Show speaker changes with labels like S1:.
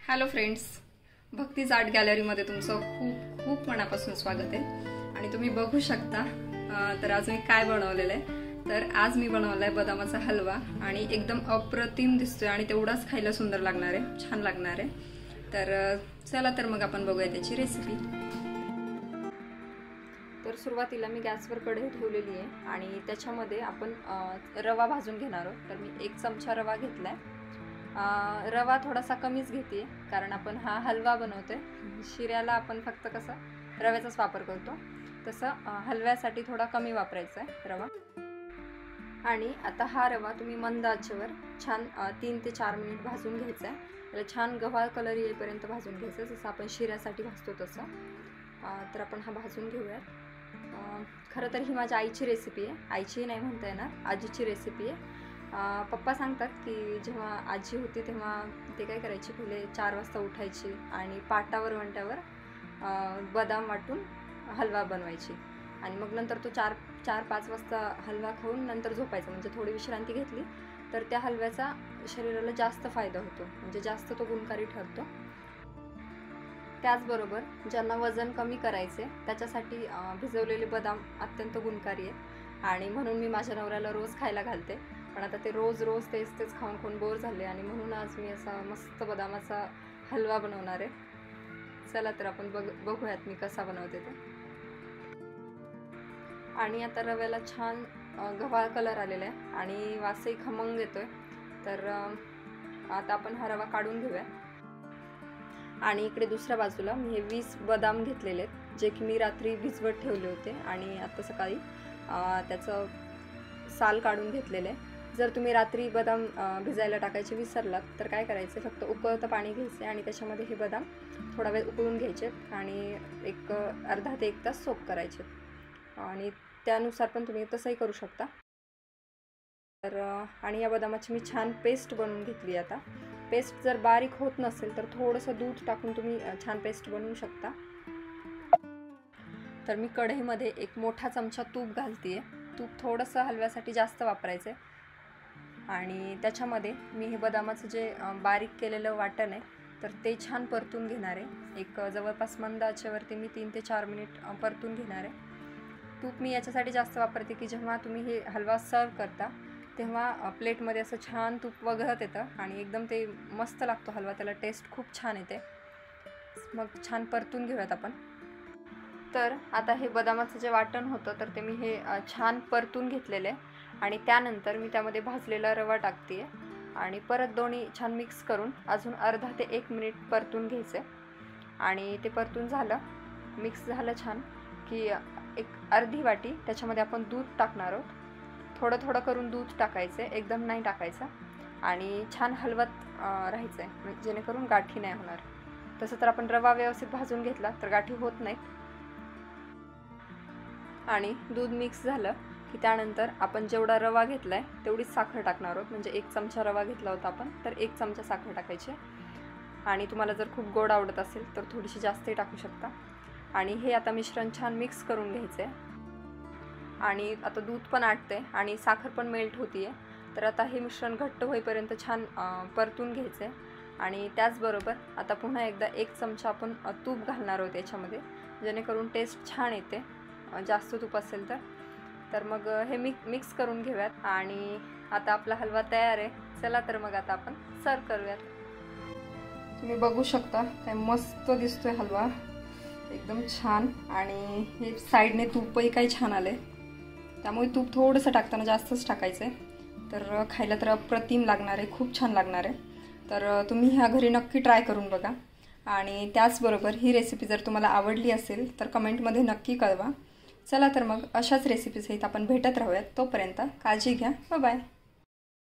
S1: Hello friends, भक्तीज art गॅलरीमध्ये तुमचं खूप खूप मनापासून स्वागत आहे। आणि तुम्ही बघू शकता तर आज मी काय बनवलेलं आहे। तर आज मी बनवलाय बदामाचा हलवा आणि एकदम अप्रतिम दिसतोय आणि तेवढाच खायला सुंदर लागणार आहे, छान लागणार आहे। तर चला तर मग आपण बघूया त्याची रेसिपी। तर सुरुवातीला मी गॅसवर कढई ठेवलेली आहे आणि त्याच्यामध्ये आपण रवा भाजून घेणार आहोत। तर मी 1 चमचा रवा घेतलाय। रवा थोडासा कमीच घेते कारण आपण हा हलवा बनवतोय। शिऱ्याला आपण फक्त कसं रव्याचाच वापर करतो, तसं हलव्यासाठी थोडा कमी वापरायचा आहे रवा। आणि आता हा रवा तुम्ही मंद आचेवर छान 3 ते 4 मिनिट भाजून घ्यायचा आहे। त्याला छान गव्हाळ कलर येईपर्यंत भाजून घ्यायचं, जसं आपण शिऱ्यासाठी भाजतो तसं। तर आपण हा भाजून घेऊयात। खरं तर ही माझ्या आईची रेसिपी आहे, आईची नाही म्हणता येणार, आजीची रेसिपी आहे। पप्पा सांगतात की जेव्हा आजी होती तेव्हा ते काय करायची, पहिले 4 वाजता उठायची आणि पाटावर वंट्यावर बदाम वाटून हलवा बनवायची आणि मग नंतर तो 4-5 वाजता हलवा खाऊन नंतर झोपायचा। म्हणजे थोडी विश्रांती घेतली तर त्या हलव्याचा शरीराला जास्त फायदा होतो, म्हणजे जास्त तो गुणकारी ठरतो। त्याचबरोबर ज्यांना वजन कमी करायचे त्याच्यासाठी भिजवलेले बदाम अत्यंत गुणकारी आहेत आणि म्हणून मी माझ्या नवऱ्याला रोज खायला घालते। पण आता ते रोज तेच खाऊन बोर झाले आणि म्हणून आज मी असा मस्त बदामाचा हलवा बनवणार आहे। चला तर आपण बघूयात मी कसा बनवते ते। आणि आता रव्याला छान गव्हाळ कलर आलेला आहे आणि वासही खमंग येतोय। तर आता आपण हा रवा काढून घेऊया। आणि इकडे दुसऱ्या बाजूला मी हे 20 बदाम घेतलेले आहेत, जे की मी रात्री भिजवत ठेवले होते आणि आता सकाळी त्याचं साल काढून घेतलेलं आहे। जर तुम्ही रात्री बदाम भिजायला टाकायचे विसरलात तर काय करायचं, फक्त उकळतं पाणी घ्यायचे आणि त्याच्यामध्ये हे बदाम थोडा वेळ उकळून घ्यायचे आणि एक अर्धा ते 1 तास सोक करायचे आणि त्यानुसार पण तुम्ही तसंही करू शकता। तर आणि या बदामाची मी छान पेस्ट बनवून घेतली। आता पेस्ट जर बारीक होत नसेल तर थोडंसं दूध टाकून तुम्ही छान पेस्ट बनवू शकता। तर मी कढईमध्ये 1 मोठा चमचा तूप घालते। तूप थोडंसं हलव्यासाठी जास्त वापरायचं आहे आणि त्याच्यामध्ये मी हे बदामाचं जे बारीक केलेलं वाटण आहे तर ते छान परतून घेणार आहे। एक जवळपास मंद आचेवरती मी 3 ते 4 मिनिट परतून घेणार आहे। तूप मी याच्यासाठी जास्त वापरते की जेव्हा तुम्ही हे हलवा सर्व करता तेव्हा प्लेटमध्ये असं छान तूप वगळत येतं आणि एकदम ते मस्त लागतो हलवा, त्याला टेस्ट खूप छान येते। मग छान परतून घेऊयात आपण। तर आता हे बदामाचं जे वाटण होतं तर ते मी हे छान परतून घेतलेलं आहे आणि त्यानंतर मी त्यामध्ये भाजलेला रवा टाकते आणि परत दोन्ही छान मिक्स करून अजून अर्धा ते 1 मिनिट परतून घ्यायचे। आणि ते परतून झालं, मिक्स झालं छान की एक अर्धी वाटी त्याच्यामध्ये आपण दूध टाकणार आहोत। थोडं करून दूध टाकायचं, एकदम नाही टाकायचं आणि छान हलवत राहायचं आहे, जेणेकरून गाठी नाही होणार। तसं तर आपण रवा व्यवस्थित भाजून घेतला तर गाठी होत नाहीत। आणि दूध मिक्स झालं की त्यानंतर आपण जेवढा रवा घेतलाय तेवढीच साखर टाकणार आहोत। म्हणजे 1 चमचा रवा घेतला होता आपण, तर 1 चमचा साखर टाकायची आणि तुम्हाला जर खूप गोड आवडत असेल तर थोडीशी जास्तही टाकू शकता। आणि हे आता मिश्रण छान मिक्स करून घ्यायचं आहे आणि आता दूध पण आटते आणि साखर पण मेल्ट होतीये। तर आता हे मिश्रण घट्ट होईपर्यंत छान परतून घ्यायचं आहे आणि त्याचबरोबर आता पुन्हा एकदा 1 चमचा आपण तूप घालणार आहोत याच्यामध्ये, जेणेकरून टेस्ट छान येते जास्त तूप असेल तर मग हे मिक्स करून घेऊयात। आणि आता आपला हलवा तयार आहे। चला तर मग आता आपण सर्व करूयात। तुम्ही बघू शकता काय मस्त दिसतोय हलवा, एकदम छान। आणि हे साईडने तूपही काही छान आलंय, त्यामुळे तूप थोडंसं टाकताना जास्तच टाकायचं आहे। तर खायला तर अप्रतिम लागणार आहे, खूप छान लागणार आहे। तर तुम्ही ह्या घरी नक्की ट्राय करून बघा। आणि त्याचबरोबर ही रेसिपी जर तुम्हाला आवडली असेल तर कमेंटमध्ये नक्की कळवा। चला तर मग अशाच रेसिपी सहित आपण भेटत राहूयात। तोपर्यंत काळजी घ्या, बाय बाय।